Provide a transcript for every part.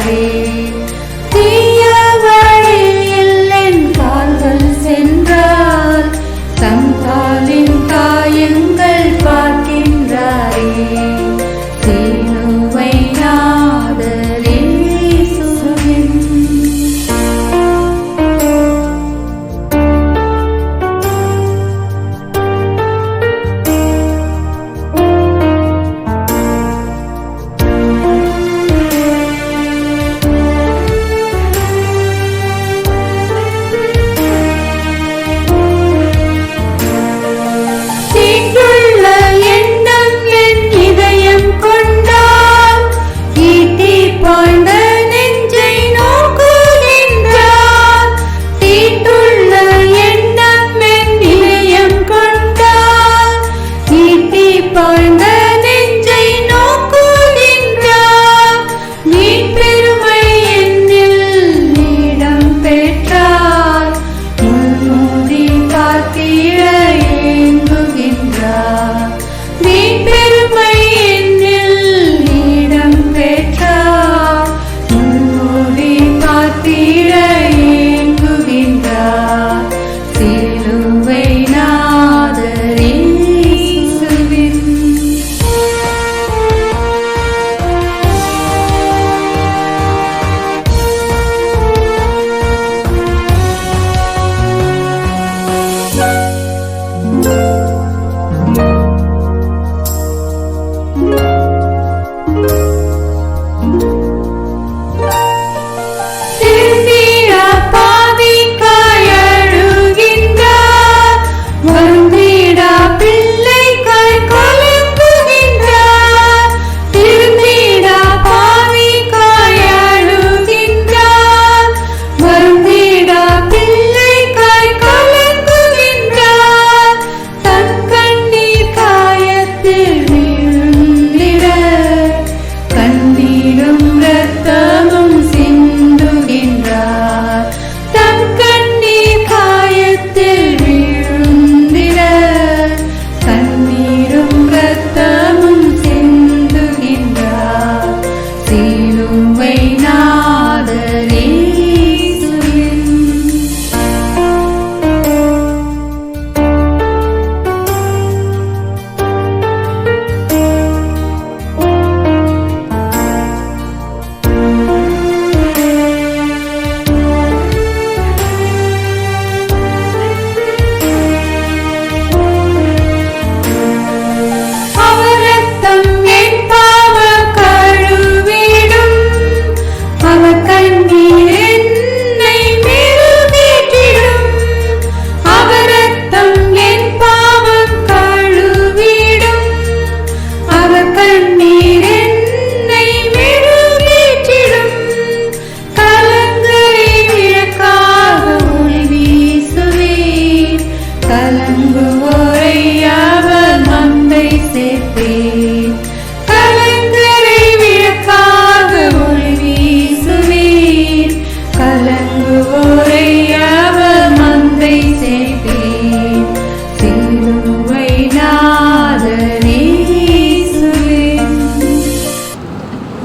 நின்றாரே. தீய வழியில் என் கால்கள் சென்றால் தம் காலின் காயங்கள் பார்க்கின்றாரே. சிலுவை நாதரே இயேசுவின்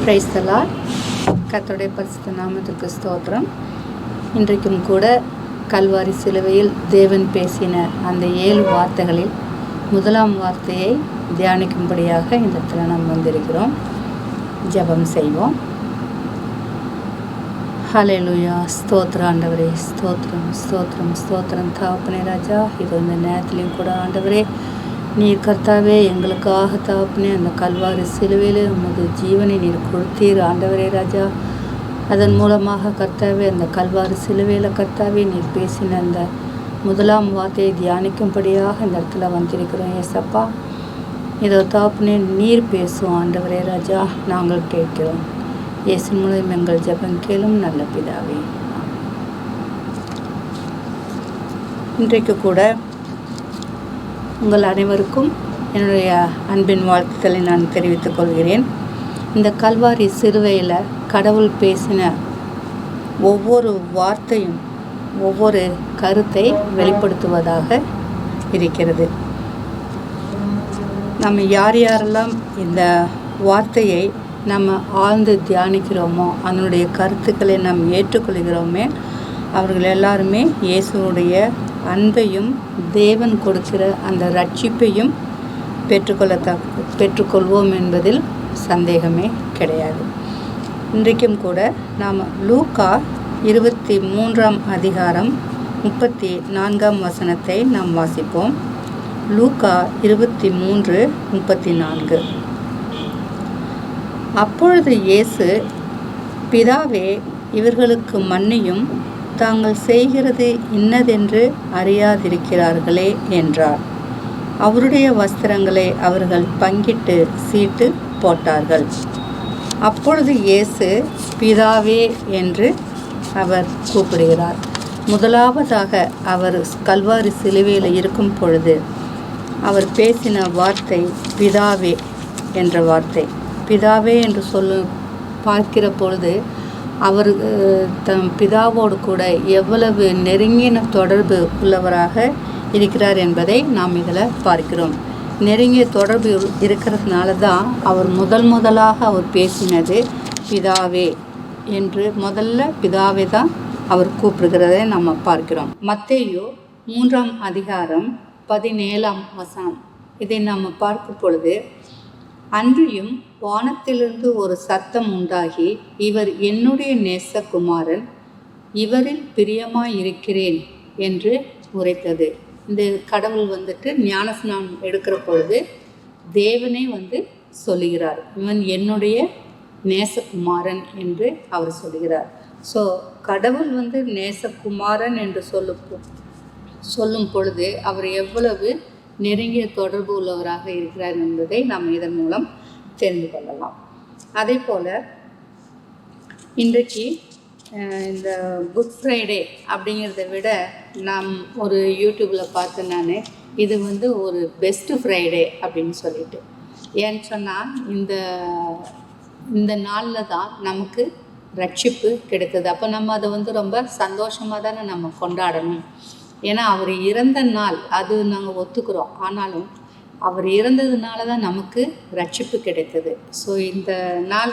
பிரைஸ் தி லார்ட். கர்த்தருடைய பரிசுத்த நாமத்துக்கு ஸ்தோத்திரம். இன்றைக்கும் கூட கல்வாரி சிலுவையில் தேவன் பேசின அந்த 7 வார்த்தைகளில் முதலாம் வார்த்தையை தியானிக்கும்படியாக இந்த இடத்துல நாம் வந்திருக்கிறோம். ஜெபம் செய்வோம். ஹல்லேலூயா. ஸ்தோத்திரம் ஆண்டவரே, ஸ்தோத்திரம் ஸ்தோத்திரம் ஸ்தோத்திரம் தகப்பனே ராஜா. இது இந்த நேரத்துலையும் கூட ஆண்டவரே நீர் கர்த்தாவே எங்களுக்காக தகப்பனே அந்த கல்வாரி சிலுவையில் உமது ஜீவனை நீர் கொடுத்தீர் ஆண்டவரே ராஜா. அதன் மூலமாக கர்த்தாவே அந்த கல்வாரி சிலுவையில் கர்த்தாவே நீர் பேசின அந்த முதலாம் வார்த்தையை தியானிக்கும்படியாக இந்த இடத்துல வந்திருக்கிறோம். ஏசப்பா, இதோ தகப்பனே நீர் பேசுவோம் ஆண்டவரே ராஜா, நாங்கள் கேட்கிறோம். இயேசு மூலம் எங்கள் ஜெபம் கேளும் நல்ல பிதாவே. இன்றைக்கு கூட உங்கள் அனைவருக்கும் என்னுடைய அன்பின் வாழ்த்துக்களை நான் தெரிவித்துக் கொள்கிறேன். இந்த கல்வாரி சிலுவையில் கடவுள் பேசின ஒவ்வொரு வார்த்தையும் ஒவ்வொரு கருத்தை வெளிப்படுத்துவதாக இருக்கிறது. நம்ம யாரெல்லாம் இந்த வார்த்தையை நம்ம ஆழ்ந்து தியானிக்கிறோமோ, அதனுடைய கருத்துக்களை நாம் ஏற்றுக்கொள்கிறோமே, அவர்கள் எல்லாருமே இயேசுவுடைய அன்பையும் தேவன் கொடுக்கிற அந்த ரட்சிப்பையும் பெற்றுக்கொள்வோம் என்பதில் சந்தேகமே கிடையாது. இன்றைக்கும் கூட நாம் லூக்கா 23 அதிகாரம் 34 வசனத்தை நாம் வாசிப்போம். லூக்கா 23:34. அப்பொழுது இயேசு, பிதாவே, இவர்களுக்கு மன்னியும், தாங்கள் செய்கிறது இன்னதென்று அறியாதிருக்கிறார்களே என்றார். அவருடைய வஸ்திரங்களை அவர்கள் பங்கிட்டு சீட்டு போட்டார்கள். அப்பொழுது இயேசு பிதாவே என்று அவர் கூப்பிடுகிறார். முதலாவதாக அவர் கல்வாரி சிலுவையில் இருக்கும் பொழுது அவர் பேசின வார்த்தை பிதாவே என்ற வார்த்தை. பிதாவே என்று பார்க்கிற பொழுது அவர் தம் பிதாவோடு கூட எவ்வளவு நெருங்கின தொடர்பு உள்ளவராக இருக்கிறார் என்பதை நாம் இதில் பார்க்கிறோம். நெருங்கிய தொடர்பு இருக்கிறதுனால தான் அவர் முதலாக அவர் பேசினது பிதாவே என்று. முதல்ல பிதாவே தான் அவர் கூப்பிடுகிறதை நம்ம பார்க்கிறோம். மத்தேயு 3 அதிகாரம் 17 வசனம். இதை நாம் பார்க்கும் பொழுது, அன்றியும் வானத்திலிருந்து ஒரு சத்தம் உண்டாகி, இவர் என்னுடைய நேசகுமாரன், இவரில் பிரியமாயிருக்கிறேன் என்று உரைத்தது. இந்த கடவுள் ஞானஸ்நானம் எடுக்கிற பொழுது தேவனே சொல்லுகிறார், இவன் என்னுடைய நேசகுமாரன் என்று அவர் சொல்லுகிறார். ஸோ கடவுள் நேசகுமாரன் என்று சொல்லும் பொழுது அவர் எவ்வளவு நெருங்கிய தொடர்பு உள்ளவராக இருக்கிறார் என்பதை நாம் இதன் மூலம் தெரிந்து கொள்ளலாம். அதே போல் இன்றைக்கு இந்த குட் ஃப்ரைடே அப்படிங்கிறத விட நாம் ஒரு யூடியூப்பில் பார்த்தேன் நான், இது ஒரு பெஸ்ட்டு ஃப்ரைடே அப்படின்னு சொல்லிட்டு. ஏன்னு சொன்னால் இந்த நாளில் தான் நமக்கு ரட்சிப்பு கிடைத்தது. அப்போ நம்ம அதை ரொம்ப சந்தோஷமாக தானே நம்ம கொண்டாடணும். ஏன்னா அவர் இறந்த நாள், அது நாங்கள் ஒத்துக்கிறோம். ஆனாலும் அவர் இறந்ததுனால தான் நமக்கு ரட்சிப்பு கிடைத்தது. ஸோ இந்த நாள்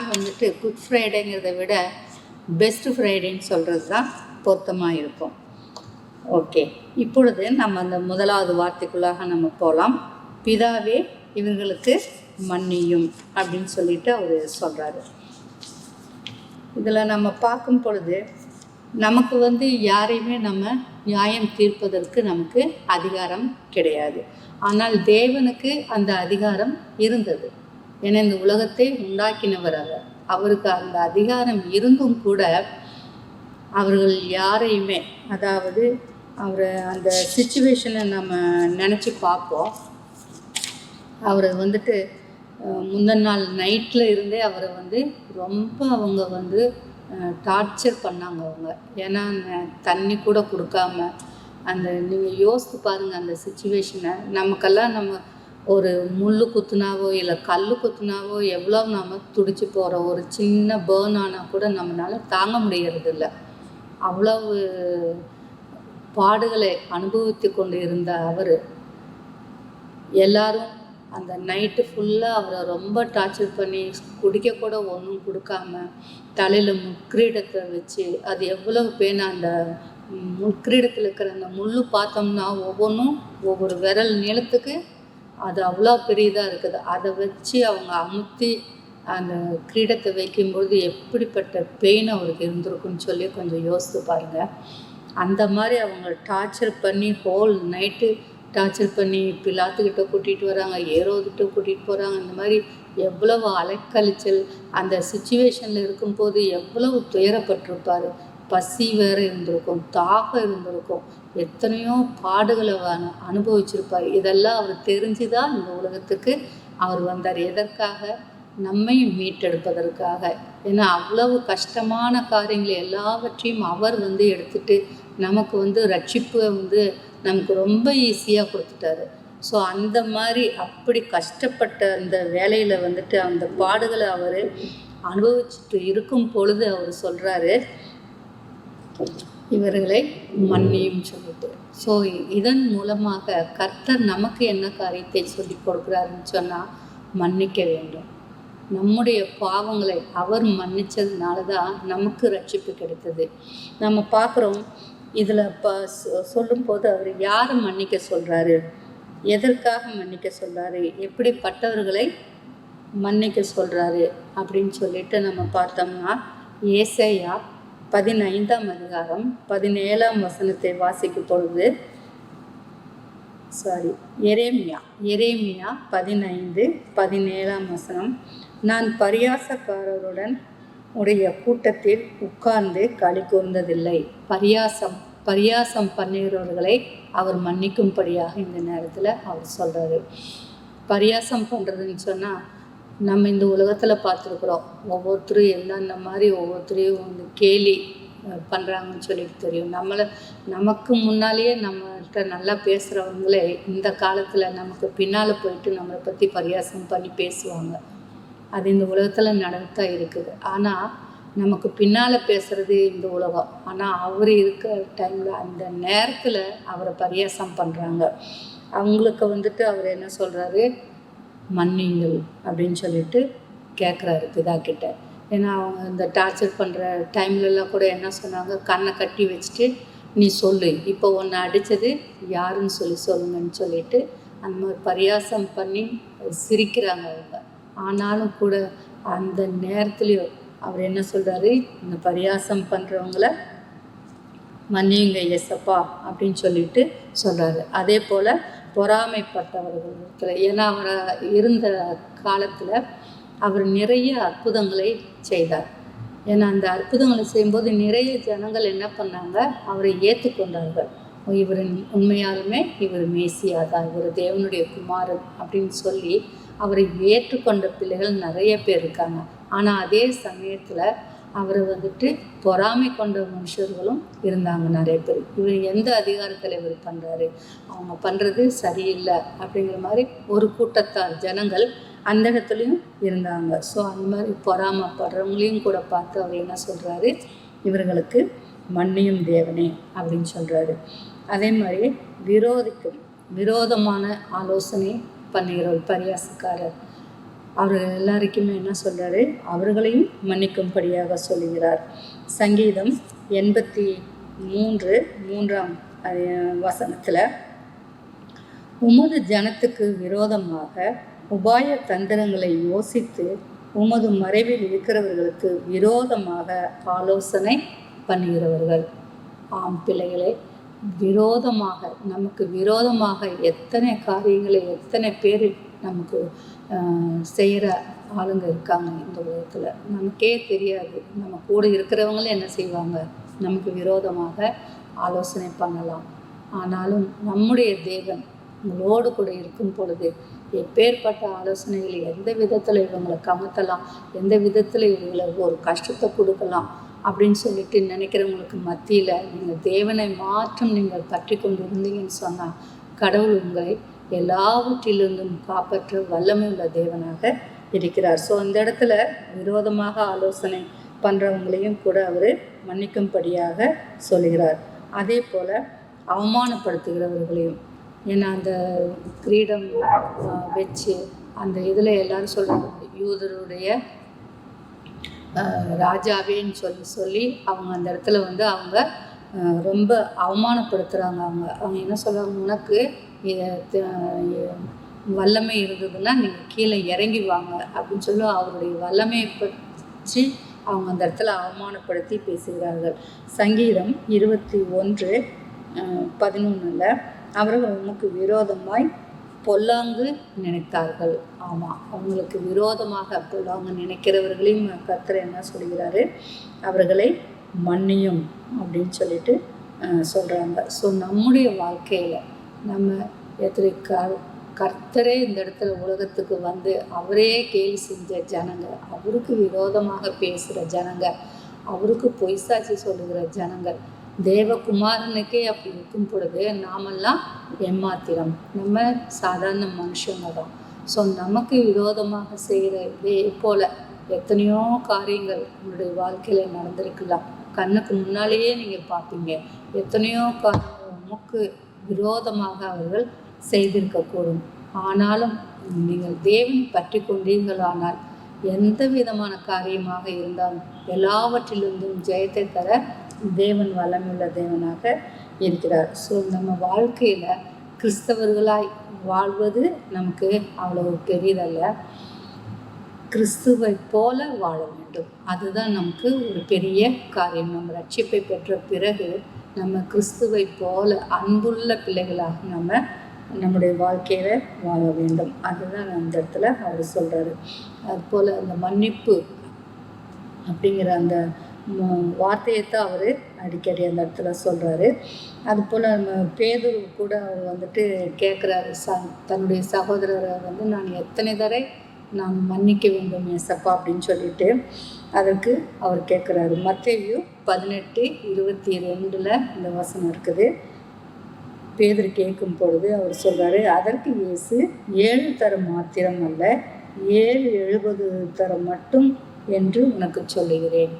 குட் ஃப்ரைடேங்கிறத விட பெஸ்ட் ஃப்ரைடேன்னு சொல்கிறது தான் பொருத்தமாக இருக்கும். ஓகே, இப்பொழுது நம்ம அந்த முதலாவது வார்த்தைக்குள்ளாக நம்ம போகலாம். பிதாவே, இவங்களுக்கு மன்னியும் அப்படின்னு சொல்லிட்டு அவர் சொல்கிறாரு. இதில் நம்ம பார்க்கும் பொழுது நமக்கு யாரையுமே நம்ம நியாயம் தீர்ப்பதற்கு நமக்கு அதிகாரம் கிடையாது. ஆனால் தேவனுக்கு அந்த அதிகாரம் இருந்தது. ஏன்னா இந்த உலகத்தை உண்டாக்கினவர் அவர். அவருக்கு அந்த அதிகாரம் இருந்தும் கூட அவர்கள் யாரையுமே, அதாவது அவர் அந்த சிச்சுவேஷனை நம்ம நினச்சி பார்ப்போம். அவர் முந்தின நாள் நைட்டில் இருந்தே அவரை ரொம்ப அவங்க டார்ச்சர் பண்ணாங்க அவங்க. ஏன்னா தண்ணி கூட கொடுக்காம, அந்த நீங்கள் யோசித்து பாருங்கள் அந்த சிச்சுவேஷனை. நமக்கெல்லாம் நம்ம ஒரு முள் குத்துனாவோ இல்லை கல் குத்துனாவோ எவ்வளோ நம்ம துடிச்சு போகிறோம். ஒரு சின்ன பேர்ன் ஆனால் கூட நம்மளால் தாங்க முடியறதில்ல. அவ்வளவு பாடுகளை அனுபவித்து கொண்டு இருந்த அவர், எல்லாரும் அந்த நைட்டு ஃபுல்லாக அவரை ரொம்ப டார்ச்சர் பண்ணி குடிக்க கூட ஒன்றும் கொடுக்காம தலையில் முக்கிரீடத்தை வச்சு, அது எவ்வளவு பேனா அந்த முக்கிரீடத்தில் இருக்கிற அந்த முள் பார்த்தோம்னா ஒவ்வொன்றும் ஒவ்வொரு விரல் நீளத்துக்கு அது அவ்வளோ பெரியதாக இருக்குது. அதை வச்சு அவங்க அமுத்தி அந்த கிரீடத்தை வைக்கும்பொழுது எப்படிப்பட்ட பெயின் அவருக்கு இருந்திருக்குன்னு சொல்லி கொஞ்சம் யோசித்து பாருங்கள். அந்த மாதிரி அவங்க டார்ச்சர் பண்ணி ஹோல் நைட்டு டார்ச்சர் பண்ணி பிலாத்துக்கிட்ட கூட்டிகிட்டு வராங்க, ஏரோதுகிட்ட கூட்டிகிட்டு போகிறாங்க. இந்த மாதிரி எவ்வளவு அலைக்கழிச்சல் அந்த சுச்சுவேஷனில் இருக்கும்போது எவ்வளவு துயரப்பட்டிருப்பார். பசி வேறு இருந்திருக்கும், தாகம் இருந்திருக்கும், எத்தனையோ பாடுகளை அனுபவிச்சிருப்பார். இதெல்லாம் அவர் தெரிஞ்சு தான் இந்த உலகத்துக்கு அவர் வந்தார். எதற்காக? நம்மை மீட்டெடுப்பதற்காக. ஏன்னா அவ்வளவு கஷ்டமான காரியங்களை எல்லாவற்றையும் அவர் எடுத்துட்டு நமக்கு ரட்சிப்பு நமக்கு ரொம்ப ஈஸியாக கொடுத்துட்டாரு. ஸோ அந்த மாதிரி அப்படி கஷ்டப்பட்ட அந்த வேலையில் அந்த பாடுகளை அவர் அனுபவிச்சுட்டு இருக்கும் பொழுது அவர் சொல்கிறாரு, இவர்களை மன்னியும் சொல்லிட்டு. ஸோ இதன் மூலமாக கர்த்தர் நமக்கு என்ன காரியத்தை சொல்லி கொடுக்குறாருன்னு சொன்னால், மன்னிக்க வேண்டும். நம்முடைய பாவங்களை அவர் மன்னிச்சதுனால தான் நமக்கு ரட்சிப்பு கிடைத்தது. நம்ம பார்க்குறோம் இதில் சொல்லும்போது அவர் யாரை மன்னிக்க சொல்கிறாரு, எதற்காக மன்னிக்க சொல்கிறாரு, எப்படிப்பட்டவர்களை மன்னிக்க சொல்கிறாரு அப்படின்னு சொல்லிட்டு நம்ம பார்த்தோம்னா, ஏசாயா 15ஆம் அதிகாரம் 17ஆம் வசனத்தை வாசிக்கும் பொழுது எரேமியா 15:17ஆம் வசனம், நான் பரியாசக்காரருடன் உடைய கூட்டத்தில் உட்கார்ந்து களி கூர்ந்ததில்லை. பரியாசம் பண்ணுகிறவர்களை அவர் மன்னிக்கும்படியாக இந்த நேரத்தில் அவர் சொல்கிறாரு. பரியாசம் பண்ணுறதுன்னு சொன்னால், நம்ம இந்த உலகத்தில் பார்த்துருக்குறோம், ஒவ்வொருத்தரும் என்னென்ன மாதிரி ஒவ்வொருத்தரையும் வந்து கேலி பண்ணுறாங்கன்னு சொல்லிட்டு தெரியும். நமக்கு முன்னாலேயே நம்மள்கிட்ட நல்லா பேசுகிறவங்களே இந்த காலத்தில் நமக்கு பின்னால் போயிட்டு நம்மளை பற்றி பரியாசம் பண்ணி பேசுவாங்க. அது இந்த உலகத்தில் நடந்துதான் இருக்குது. ஆனால் நமக்கு பின்னால் பேசுகிறது இந்த உலகம். ஆனால் அவர் இருக்கிற டைமில் அந்த நேரத்தில் அவரை பரியாசம் பண்ணுறாங்க. அவங்களுக்கு வந்துட்டு அவர் என்ன சொல்கிறாரு, மன்னிங்கள் அப்படின்னு சொல்லிட்டு கேட்குறாரு பிதா கிட்ட. ஏன்னா அவங்க இந்த டார்ச்சர் பண்ணுற டைம்லலாம் கூட என்ன சொன்னாங்க, கண்ணை கட்டி வச்சுட்டு நீ சொல்லு, இப்போ ஒன்று அடித்தது யாருன்னு சொல்லுங்கன்னு சொல்லிட்டு அந்த மாதிரி பரியாசம் பண்ணி சிரிக்கிறாங்க அவங்க. ஆனாலும் கூட அந்த நேரத்துலையும் அவர் என்ன சொல்கிறாரு, இந்த பரியாசம் பண்ணுறவங்கள மன்னியுங்க ஏசப்பா அப்படின்னு சொல்லிட்டு சொல்கிறாரு. அதே போல் பொறாமைப்பட்டவர்கள், ஏன்னா அவரை இருந்த காலத்தில் அவர் நிறைய அற்புதங்களை செய்தார். ஏன்னா அந்த அற்புதங்களை செய்யும்போது நிறைய ஜனங்கள் என்ன பண்ணாங்க, அவரை ஏற்றுக்கொண்டார்கள். இவர் உண்மையாலுமே இவர் மேசியா தான், இவர் தேவனுடைய குமாரன் அப்படின்னு சொல்லி அவரை ஏற்றுக்கொண்ட பிள்ளைகள் நிறைய பேர் இருக்காங்க. ஆனால் அதே சமயத்தில் அவரை வந்துட்டு பொறாமை கொண்ட மனுஷர்களும் இருந்தாங்க நிறைய பேர். இவர் எந்த அதிகாரத்தில் இவர் பண்ணுறாரு, அவங்க பண்ணுறது சரியில்லை அப்படிங்கிற மாதிரி ஒரு கூட்டத்தார் ஜனங்கள் அந்த இடத்துலையும் இருந்தாங்க. ஸோ அந்த மாதிரி பொறாமைப்படுறவங்களையும் கூட பார்த்து அவர் என்ன சொல்கிறாரு, இவர்களுக்கு மன்னியும் தேவனே அப்படின்னு சொல்கிறாரு. அதே மாதிரி விரோதமான ஆலோசனை பண்ணுகிறவர் பரியாசக்காரர், அவர்கள் எல்லாருக்குமே என்ன சொல்கிறாரு, அவர்களையும் மன்னிக்கும்படியாக சொல்லுகிறார். சங்கீதம் 83:3ஆம் வசனத்தில், உமது ஜனத்துக்கு விரோதமாக உபாய தந்திரங்களை யோசித்து உமது மறைவில் இருக்கிறவர்களுக்கு விரோதமாக ஆலோசனை பண்ணுகிறவர்கள். ஆம் பிள்ளைகளே, விரோதமாக நமக்கு விரோதமாக எத்தனை காரியங்களை எத்தனை பேர் நமக்கு செய்கிற ஆளுங்க இருக்காங்க இந்த உலகத்தில். நமக்கே தெரியாது, நம்ம கூட இருக்கிறவங்களே என்ன செய்வாங்க, நமக்கு விரோதமாக ஆலோசனை பண்ணலாம். ஆனாலும் நம்முடைய தேவன் உங்களோடு கூட இருக்கும் பொழுது எப்பேற்பட்ட ஆலோசனைகள் எந்த விதத்தில் இவங்களை கமத்தலாம், எந்த விதத்தில் இவங்களுக்கு ஒரு கஷ்டத்தை கொடுக்கலாம் அப்படின்னு சொல்லிட்டு நினைக்கிறவங்களுக்கு மத்தியில் நீங்கள் தேவனை மாற்றம் நீங்கள் பற்றி கொண்டு இருந்தீங்கன்னு சொன்னால் கடவுள் உங்களை எல்லாவற்றிலிருந்தும் காப்பாற்ற வல்லமை உள்ள தேவனாக இருக்கிறார். ஸோ அந்த இடத்துல விரோதமாக ஆலோசனை பண்ணுறவங்களையும் கூட அவர் மன்னிக்கும்படியாக சொல்கிறார். அதே போல் அவமானப்படுத்துகிறவர்களையும், ஏன்னா அந்த கிரீடம் வச்சு அந்த இதில் எல்லாரும் சொல்கிறாங்க யூதருடைய ராஜாவேன்னு சொல்லி அவங்க அந்த இடத்துல வந்து அவங்க ரொம்ப அவமானப்படுத்துகிறாங்க. அவங்க என்ன சொல்கிறாங்க, உனக்கு வல்லமை இருந்ததுன்னா நீங்கள் கீழே இறங்கி வாங்க அப்படின்னு சொல்லி அவருடைய வல்லமையை பற்றி அவங்க அந்த இடத்துல அவமானப்படுத்தி பேசுகிறார்கள். சங்கீதம் 21:11 அவர்கள் உமக்கு விரோதமாய் பொல்லாங்கு நினைத்தார்கள். ஆமாம், அவங்களுக்கு விரோதமாக பொல்லாங்கு நினைக்கிறவர்களையும் கர்த்தர் என்ன சொல்கிறாரு, அவர்களை மன்னியும் அப்படின்னு சொல்லிட்டு சொல்கிறாங்க. ஸோ நம்முடைய வாழ்க்கையில் நம்ம எத்தனை கர்த்தரே இந்த இடத்துல உலகத்துக்கு வந்து அவரே கேலி செஞ்ச ஜனங்க, அவருக்கு விரோதமாக பேசுகிற ஜனங்க, அவருக்கு பொய் சாட்சி சொல்லுகிற ஜனங்கள், தேவகுமாரனுக்கே அப்படி இருக்கும் பொழுது நாமெல்லாம் ஏமாத்திரம், நம்ம சாதாரண மனுஷங்க தான். ஸோ நமக்கு விரோதமாக செய்கிற இதே போல் எத்தனையோ காரியங்கள் உங்களுடைய வாழ்க்கையில் நடந்திருக்கலாம். கண்ணுக்கு முன்னாலேயே நீங்கள் பார்ப்பீங்க, எத்தனையோ காரியங்கள் நமக்கு விரோதமாக அவர்கள் செய்திருக்கக்கூடும். ஆனாலும் நீங்கள் தேவனை பற்றி கொண்டீர்களானால் எந்த விதமான காரியமாக இருந்தாலும் எல்லாவற்றிலிருந்தும் ஜெயத்தை தர தேவன் வல்லமையுள்ள தேவனாக இருக்கிறார். ஸோ நம்ம வாழ்க்கையில் கிறிஸ்தவர்களாய் வாழ்வது நமக்கு அவ்வளவு பெரியதல்ல. கிறிஸ்துவை போல வாழ வேண்டும். அதுதான் நமக்கு ஒரு பெரிய காரியம். நம்ம ரட்சிப்பை பெற்ற பிறகு நம்ம கிறிஸ்துவை போல அன்புள்ள பிள்ளைகளாக நம்முடைய வாழ்க்கையில் வாழ வேண்டும். அதுதான் அந்த இடத்துல அவர் சொல்கிறாரு. அதுபோல் அந்த மன்னிப்பு அப்படிங்கிற அந்த வார்த்தையைத்தான் அவர் அடிக்கடி அந்த இடத்துல சொல்கிறாரு. அதுபோல் நம்ம பேதுரு கூட அவர் வந்துட்டு கேட்குறாரு, தன்னுடைய சகோதரரை நான் எத்தனை தடவை நான் மன்னிக்க வேண்டும் ஏசப்பா அப்படின்னு சொல்லிட்டு அதற்கு அவர் கேட்குறாரு. மத்தேயு 18:22 இந்த வசனம் இருக்குது. பேதுரு கேட்கும் பொழுது அவர் சொல்கிறாரு, அதற்கு இயேசு 7 தரம் மாத்திரம் அல்ல 770 தரம் மட்டும் என்று உனக்கு சொல்லுகிறேன்.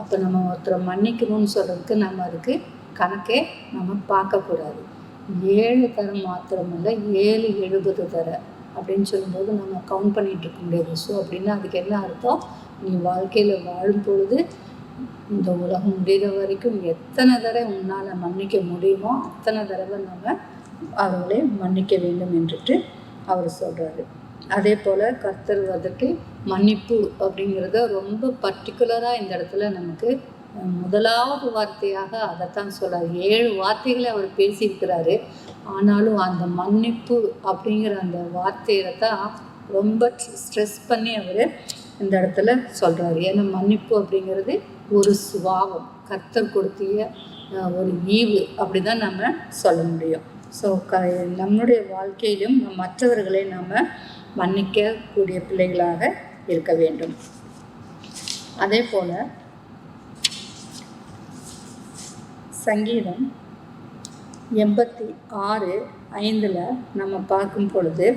அப்போ நம்ம ஒருத்தரை மன்னிக்கணும்னு சொல்கிறதுக்கு நம்ம அதுக்கு கணக்கே நம்ம பார்க்கக்கூடாது. 7 தரம் மாத்திரம் இல்லை 770 தரம் அப்படின்னு சொல்லும்போது நம்ம கவுண்ட் பண்ணிகிட்டு இருக்க முடியாது. ஸோ அப்படின்னா அதுக்கு என்ன அர்த்தம்? நீ வாழ்க்கையில் வாழும் பொழுது இந்த உலகம் முடிகிற வரைக்கும் எத்தனை தடவை உன்னால் மன்னிக்க முடியுமோ அத்தனை தடவை நம்ம அவர்களை மன்னிக்க வேண்டும் என்றுட்டு அவர் சொல்கிறாரு. அதே போல் கர்த்தர் வந்துட்டு மன்னிப்பு அப்படிங்கிறத ரொம்ப பர்டிகுலராக இந்த இடத்துல நமக்கு முதலாவது வார்த்தையாக அதைத்தான் சொல்கிறார். 7 வார்த்தைகளை அவர் பேசியிருக்கிறாரு. ஆனாலும் அந்த மன்னிப்பு அப்படிங்கிற அந்த வார்த்தையில தான் ரொம்ப ஸ்ட்ரெஸ் பண்ணி அவர் இந்த இடத்துல சொல்கிறாரு. ஏன்னா மன்னிப்பு அப்படிங்கிறது ஒரு சுபாவம், கர்த்தர் கொடுத்திய ஒரு ஈவு அப்படி தான் நம்ம சொல்ல முடியும். ஸோ நம்முடைய வாழ்க்கையிலும் மற்றவர்களை நாம் மன்னிக்கக்கூடிய பிள்ளைகளாக இருக்க வேண்டும். அதே போல் சங்கீதம் 86:5 நம்ம பார்க்கும் பொழுது,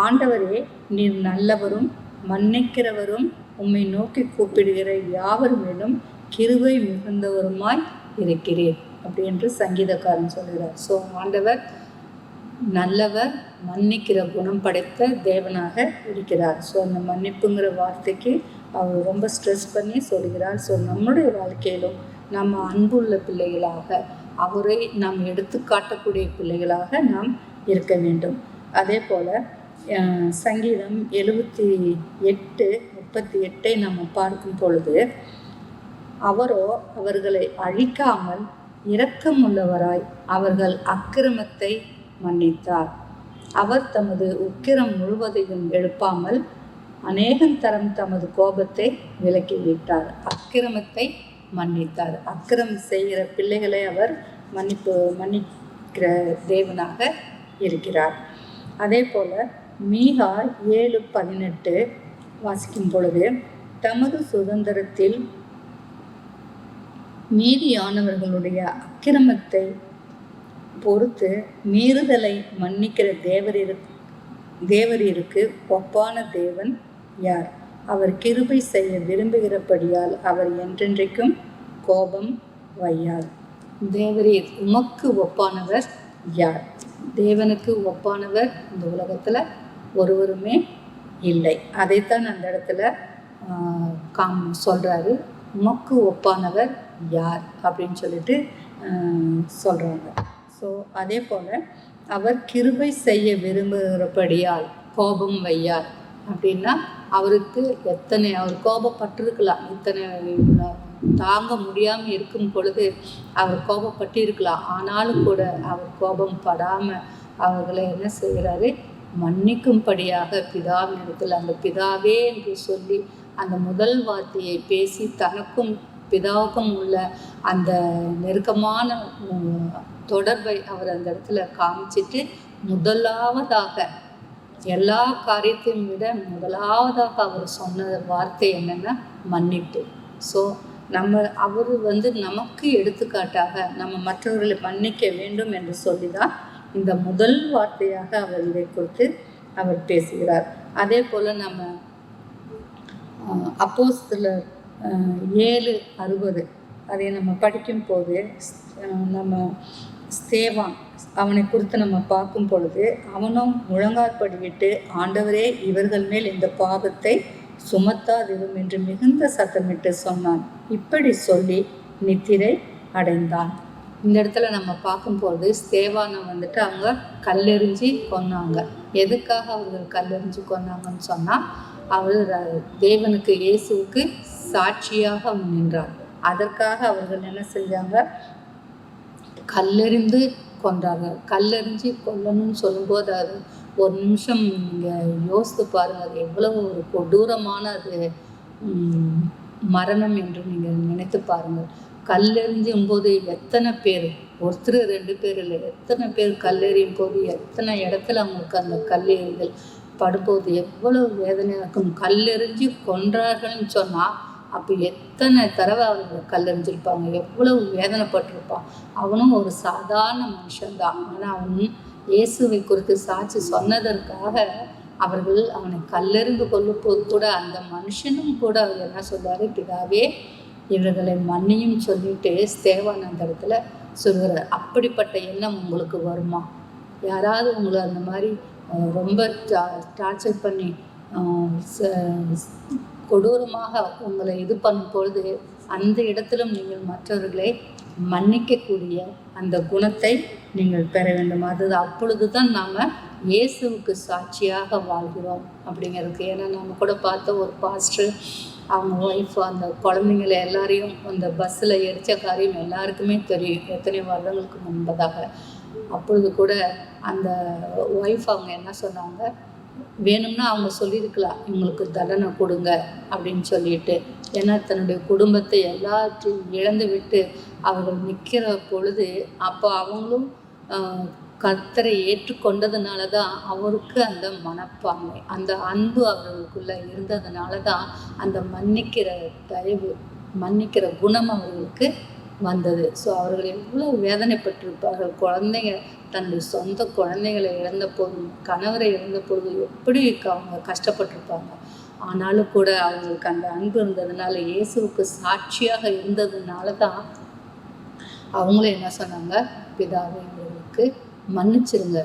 ஆண்டவரே நீர் நல்லவரும் மன்னிக்கிறவரும் உம்மை நோக்கி கூப்பிடுகிற யாவர் மேலும் கிருபை மிகுந்தவருமாய் இருக்கிறீர் அப்படி என்று சங்கீதக்காரன் சொல்கிறார். ஸோ ஆண்டவர் நல்லவர், மன்னிக்கிற குணம் படைத்த தேவனாக இருக்கிறார். ஸோ அந்த மன்னிப்புங்கிற வார்த்தைக்கு அவர் ரொம்ப ஸ்ட்ரெஸ் பண்ணி சொல்கிறார். ஸோ நம்முடைய வாழ்க்கையிலும் நம்ம அன்புள்ள பிள்ளைகளாக அவரை நாம் எடுத்து காட்டக்கூடிய பிள்ளைகளாக நாம் இருக்க வேண்டும். அதே போல் சங்கீதம் 78:38 நம்ம பார்க்கும் பொழுது, அவரோ அவர்களை அழிக்காமல் இரக்கமுள்ளவராய் அவர்கள் அக்கிரமத்தை மன்னித்தார். அவர் தமது உக்கிரம் முழுவதையும் எழுப்பாமல் அநேகந்தரம் தமது கோபத்தை விலக்கிவிட்டார். அக்கிரமத்தை மன்னித்தார். அக்கிரமம் செய்கிற பிள்ளைகளை அவர் மன்னிக்கிற தேவனாக இருக்கிறார். அதே போல் மீகா 7:18 வாசிக்கும் பொழுது, தமது சுதந்திரத்தில் மீதியானவர்களுடைய அக்கிரமத்தை பொறுத்து மீறுதலை மன்னிக்கிற தேவரீருக்கு ஒப்பான தேவன் யார்? அவர் கிருபை செய்ய விரும்புகிறபடியால் அவர் என்றென்றைக்கும் கோபம் வையார். தேவரீர் உமக்கு ஒப்பானவர் யார்? தேவனுக்கு ஒப்பானவர் இந்த உலகத்தில் ஒருவருமே இல்லை. அதைத்தான் அந்த இடத்துல சொல்கிறாரு. உமக்கு ஒப்பானவர் யார் அப்படின்னு சொல்லிட்டு சொல்கிறாங்க. ஸோ அதே போல் அவர் கிருபை செய்ய விரும்புகிறபடியால் கோபம் வையார் அப்படின்னா, அவருக்கு அவர் கோபப்பட்டிருக்கலாம். இத்தனை தாங்க முடியாமல் இருக்கும் பொழுது அவர் கோபப்பட்டு இருக்கலாம். ஆனாலும் கூட அவர் கோபம் படாமல் அவர்களை என்ன செய்கிறாரு? மன்னிக்கும்படியாக பிதாவின் இடத்தில் அந்த பிதாவே என்று சொல்லி அந்த முதல் வார்த்தையை பேசி தனக்கும் பிதாவுக்கும் உள்ள அந்த நெருக்கமான தொடர்பை அவர் அந்த இடத்துல காமிச்சிட்டு, முதலாவதாக எல்லா காரியத்தையும் விட முதலாவதாக அவர் சொன்ன வார்த்தை என்னென்னா மன்னிப்பு. ஸோ அவர் நமக்கு எடுத்துக்காட்டாக நம்ம மற்றவர்களை மன்னிக்க வேண்டும் என்று சொல்லி தான் இந்த முதல் வார்த்தையாக அவர் இதை குறித்து அவர் பேசுகிறார். அதே போல் நம்ம அப்போஸ்தலர் 7:60 அதை நம்ம படிக்கும் போது நம்ம ஸ்தேவான் அவனை குறித்து நம்ம பார்க்கும் பொழுது, அவனும் முழங்காற்படியிட்டு, ஆண்டவரே இவர்கள் மேல் இந்த பாவத்தை சுமத்தாதிரும் என்று மிகுந்த சத்தமிட்டு சொன்னான். இப்படி சொல்லி நித்திரை அடைந்தான். இந்த இடத்துல நம்ம பார்க்கும்போது ஸ்தேவானை வந்துட்டு அவங்க கல்லெறிஞ்சி கொன்னாங்க. எதுக்காக அவர்கள் கல்லெறிஞ்சி கொன்னாங்கன்னு சொன்னால், அவர் தேவனுக்கு இயேசுவுக்கு சாட்சியாக நின்றார். அதற்காக அவர்கள் என்ன செஞ்சாங்க, கல்லெறிந்து கொன்றார்கள். கல்லெறிஞ்சி கொல்லணும்னு சொல்லும்போது அது ஒரு நிமிஷம் நீங்கள் யோசித்து பாருங்கள், அது எவ்வளவு ஒரு கொடூரமான அது மரணம் என்று நீங்கள் நினைத்து பாருங்கள். கல்லெறிஞ்சும் போது எத்தனை பேர், ஒருத்தர் 2 பேர் இல்லை, எத்தனை பேர் கல்லெறியும் போது எத்தனை இடத்துல அவங்களுக்கு அந்த கல்லெறிகள் படும்போது எவ்வளவு வேதனையாக இருக்கும். கல்லெறிஞ்சு கொன்றார்கள்னு சொன்னால் அப்போ எத்தனை தடவை அவங்க கல்லெறிஞ்சிருப்பாங்க, எவ்வளவு வேதனைப்பட்டிருப்பான். அவனும் ஒரு சாதாரண மனுஷன்தான். ஆனால் அவன் இயேசுவை குறித்து சாட்சி சொன்னதற்காக அவர்கள் அவனை கல்லெறிந்து கொள்ளும்போது கூட அந்த மனுஷனும் கூட அவர் என்ன சொல்றாரு, பிதாவே இவர்களை மன்னியும் சொல்லிட்டு ஸ்தேவான் அந்த இடத்துல சொல்கிறார். அப்படிப்பட்ட எண்ணம் உங்களுக்கு வருமா? யாராவது உங்களை அந்த மாதிரி ரொம்ப டார்ச்சர் பண்ணி கொடூரமாக உங்களை இது பண்ணும் பொழுது அந்த இடத்திலும் நீங்கள் மற்றவர்களை மன்னிக்கக்கூடிய அந்த குணத்தை நீங்கள் பெற வேண்டும். அப்பொழுது தான் நாம் இயேசுவுக்கு சாட்சியாக வாழ்கிறோம் அப்படிங்கிறதுக்கு. ஏன்னா நம்ம கூட பார்த்த ஒரு பாஸ்டர், அவங்க ஒய்ஃப் அந்த குழந்தைங்களை எல்லாரையும் அந்த பஸ்ஸில் எரிச்ச காரியம் எல்லாருக்குமே தெரியும், எத்தனை வருடங்களுக்கு முன்பதாக. அப்பொழுது கூட அந்த ஒய்ஃப் அவங்க என்ன சொன்னாங்க, வேணும்னா அவங்க சொல்லியிருக்கலாம் இவங்களுக்கு தண்டனை கொடுங்க அப்படின்னு சொல்லிட்டு. ஏன்னா தன்னுடைய குடும்பத்தை எல்லாத்தையும் இழந்து விட்டு அவர்கள் நிற்கிற பொழுது அப்போ அவங்களும் கர்த்தரை ஏற்றுக்கொண்டதுனால தான் அவருக்கு அந்த மனப்பான்மை, அந்த அன்பு அவர்களுக்குள்ளே இருந்ததுனால தான் அந்த மன்னிக்கிற தயவு, மன்னிக்கிற குணம் அவர்களுக்கு வந்தது. ஸோ அவர்கள் எவ்வளோ வேதனைப்பட்டிருப்பார்கள். குழந்தைங்க, தன்னுடைய சொந்த குழந்தைகளை இழந்த போதும், கணவரை இழந்த பொழுது எப்படி அவங்க கஷ்டப்பட்டிருப்பாங்க. ஆனாலும் கூட அவங்களுக்கு அந்த அன்பு இருந்ததுனால, இயேசுவுக்கு சாட்சியாக இருந்ததுனால தான் அவங்களும் என்ன சொன்னாங்க, பிதாவே அவர்களுக்கு மன்னிச்சிருங்க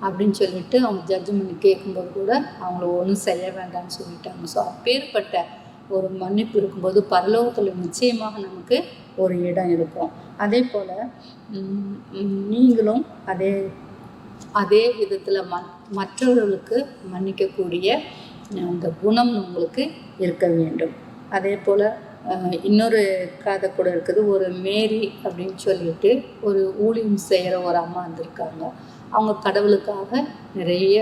அப்படின்னு சொல்லிட்டு அவங்க ஜட்ஜ்மெண்ட் கேட்கும்போது கூட அவங்கள ஒன்றும் செய்ய வேண்டாம்னு சொல்லிட்டாங்க. ஸோ அப்பேற்பட்ட ஒரு மன்னிப்பு இருக்கும்போது பரலோகத்தில் நிச்சயமாக நமக்கு ஒரு இடம் இருக்கும். அதே போல் நீங்களும் அதே விதத்தில் மற்றவர்களுக்கு மன்னிக்கக்கூடிய அந்த குணம் உங்களுக்கு இருக்க வேண்டும். அதே போல் இன்னொரு கதை கூட இருக்குது. ஒரு மேரி அப்படின்னு சொல்லிட்டு ஒரு ஊழியம் செய்கிற ஒரு அம்மா வந்திருக்காங்க. அவங்க கடவுளுக்காக நிறைய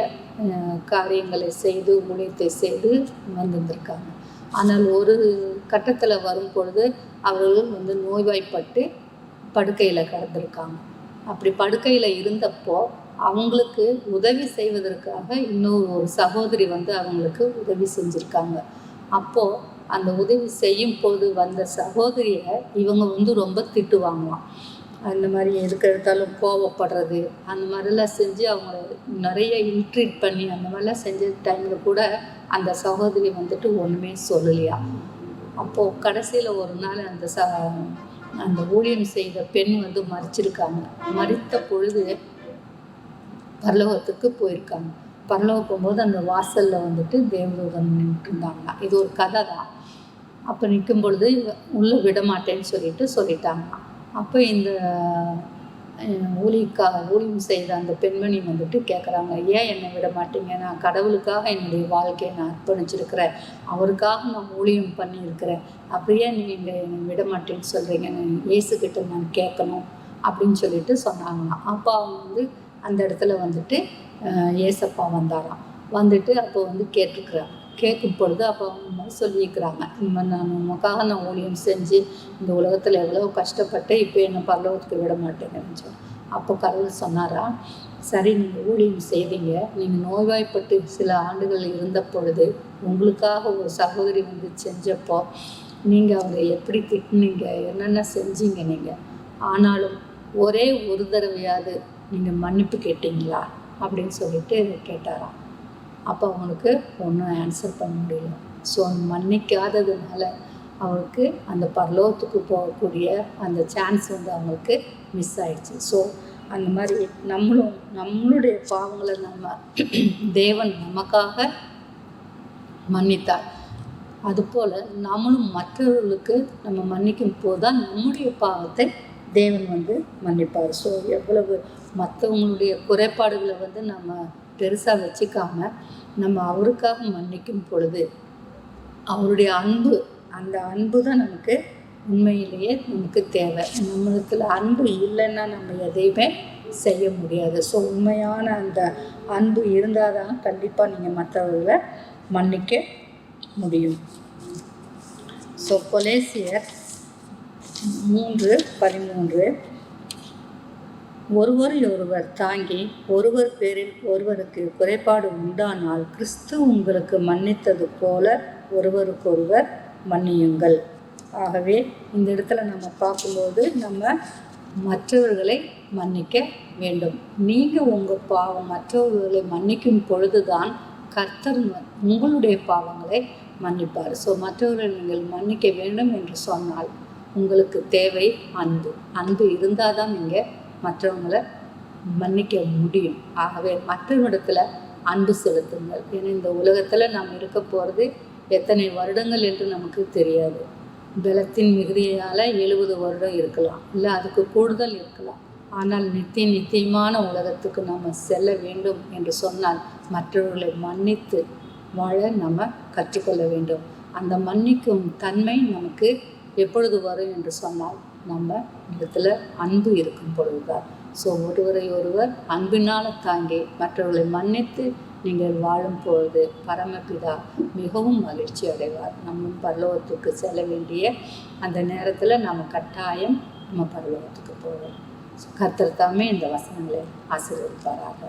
காரியங்களை செய்து ஊழியத்தை செய்து வந்திருக்காங்க. ஆனால் ஒரு கட்டத்தில் வரும் பொழுது அவர்கள் நோய்வாய்ப்பட்டு படுக்கையில் கிடந்திருக்காங்க. அப்படி படுக்கையில் இருந்தப்போ அவங்களுக்கு உதவி செய்வதற்காக இன்னொரு சகோதரி அவங்களுக்கு உதவி செஞ்சுருக்காங்க. அப்போது அந்த உதவி செய்யும் போது வந்த சகோதரியை இவங்க ரொம்ப திட்டுவாங்களாம். அந்த மாதிரி எதுக்கு எடுத்தாலும் கோவப்படுறது, அந்த மாதிரிலாம் செஞ்சு அவங்கள நிறைய இன்ட்ரீட் பண்ணி அந்த மாதிரிலாம் செஞ்ச டைமில் கூட அந்த சகோதரி ஒன்றுமே சொல்லலையா. அப்போது கடைசியில் ஒரு நாள் அந்த ஊழியம் செய்த பெண் மறிச்சிருக்காங்க. மறித்த பொழுது பரலோகத்துக்கு போயிருக்காங்க. பரலோகம் போகும்போது அந்த வாசலில் தேவதூதன் நின்றுட்டு இருந்தாங்க. இது ஒரு கதை தான். அப்போ நிற்கும் பொழுது உள்ளே விட மாட்டேன்னு சொல்லிட்டாங்க. அப்போ இந்த ஊழியம் செய்த அந்த பெண்மணி கேட்குறாங்க, ஏன் என்னை விட மாட்டீங்க? நான் கடவுளுக்காக என்னுடைய வாழ்க்கையை நான் அர்ப்பணிச்சிருக்கிறேன், அவருக்காக நான் ஊழியம் பண்ணியிருக்கிறேன், அப்படியே நீங்கள் என்னை விட மாட்டேன்னு சொல்கிறீங்க, நான் இயேசுக்கிட்ட நான் கேட்கணும் அப்படின்னு சொல்லிட்டு சொன்னாங்களாம். அப்போ அவங்க அந்த இடத்துல ஏசப்பா வந்தாராம். அப்போ கேட்டிருக்கிறாங்க. கேட்கும் பொழுது அப்போ அவங்க சொல்லியிருக்கிறாங்க, இந்த மாதிரி நான் உனக்காக நான் ஊழியம் செஞ்சு இந்த உலகத்தில் எவ்வளோ கஷ்டப்பட்டு இப்போ என்னை பரலோகத்துக்கு விட மாட்டேங்கன்னு சொல்லி. அப்போ கடவுள் சொன்னாரா, சரி நீங்கள் ஊழியம் செய்வீங்க, நீங்கள் நோய்வாய்ப்பட்டு சில ஆண்டுகள் இருந்த பொழுது உங்களுக்காக ஒரு சகோதரி செஞ்சப்போ நீங்கள் அவங்க எப்படி திட்டினீங்க, என்னென்ன செஞ்சீங்க நீங்கள், ஆனாலும் ஒரே ஒரு தடவையாவது நீங்கள் மன்னிப்பு கேட்டீங்களா அப்படின்னு சொல்லிட்டு கேட்டாராம். அப்போ அவங்களுக்கு ஒன்றும் ஆன்சர் பண்ண முடியல. ஸோ மன்னிக்காததுனால அவருக்கு அந்த பரலோகத்துக்கு போகக்கூடிய அந்த சான்ஸ் அவங்களுக்கு மிஸ் ஆயிடுச்சு. ஸோ அந்த மாதிரி நம்மளுடைய பாவங்களை தேவன் நமக்காக மன்னித்தார். அதுபோல் நம்மளும் மற்றவர்களுக்கு நம்ம மன்னிக்கும் போது தான் நம்முடைய பாவத்தை தேவன் மன்னிப்பார். ஸோ எவ்வளவு மற்றவங்களுடைய குறைபாடுகளை நம்ம பெருசாக வச்சுக்காம நம்ம அவருக்காக மன்னிக்கும் பொழுது அவருடைய அன்பு, அந்த அன்பு தான் நமக்கு உண்மையிலேயே நமக்கு தேவை. நம்மளுக்குள்ள அன்பு இல்லைன்னா நம்ம எதையுமே செய்ய முடியாது. ஸோ உண்மையான அந்த அன்பு இருந்தால் தான் கண்டிப்பாக நீங்கள் மற்றவர்களை மன்னிக்க முடியும். ஸோ கொலேசியர் 3:13 ஒருவர் தாங்கி ஒருவர் பேரில் ஒருவருக்கு குறைபாடு உண்டானால் கிறிஸ்து உங்களுக்கு மன்னித்தது போல ஒருவருக்கொருவர் மன்னியுங்கள். ஆகவே இந்த இடத்துல நம்ம பார்க்கும்போது நம்ம மற்றவர்களை மன்னிக்க வேண்டும். நீங்கள் உங்கள் பாவம் மற்றவர்களை மன்னிக்கும் பொழுதுதான் கர்த்தர் உங்களுடைய பாவங்களை மன்னிப்பார். ஸோ மற்றவர்களை நீங்கள் மன்னிக்க வேண்டும் என்று சொன்னால் உங்களுக்கு தேவை அன்பு இருந்தால் தான் நீங்கள் மற்றவங்களை மன்னிக்க முடியும். ஆகவே மற்றவரிடத்தில் அன்பு செலுத்துங்கள். ஏன்னா இந்த உலகத்தில் நாம் இருக்க போகிறது எத்தனை வருடங்கள் என்று நமக்கு தெரியாது. பலத்தின் மிகுதியால் 70 வருடம் இருக்கலாம், இல்லை அதுக்கு கூடுதல் இருக்கலாம். ஆனால் நித்தியமான உலகத்துக்கு நம்ம செல்ல வேண்டும் என்று சொன்னால் மற்றவர்களை மன்னித்து வாழ நம்ம கற்றுக்கொள்ள வேண்டும். அந்த மன்னிக்கும் தன்மை நமக்கு எப்பொழுது வரும் என்று சொன்னால் நம்ம இடத்துல அன்பு இருக்கும் பொழுதுதான். ஸோ ஒருவரை ஒருவர் அன்பினால் தாங்கி மற்றவர்களை மன்னித்து நீங்கள் வாழும் பொழுது பரமபிதா மிகவும் மகிழ்ச்சி அடைவார். நம்ம பரலோகத்துக்கு செல்ல வேண்டிய அந்த நேரத்தில் நம்ம கட்டாயம் நம்ம பரலோகத்துக்கு போவோம். கர்த்தர் தாமே இந்த வசனங்களை ஆசீர்வதிப்பாராக.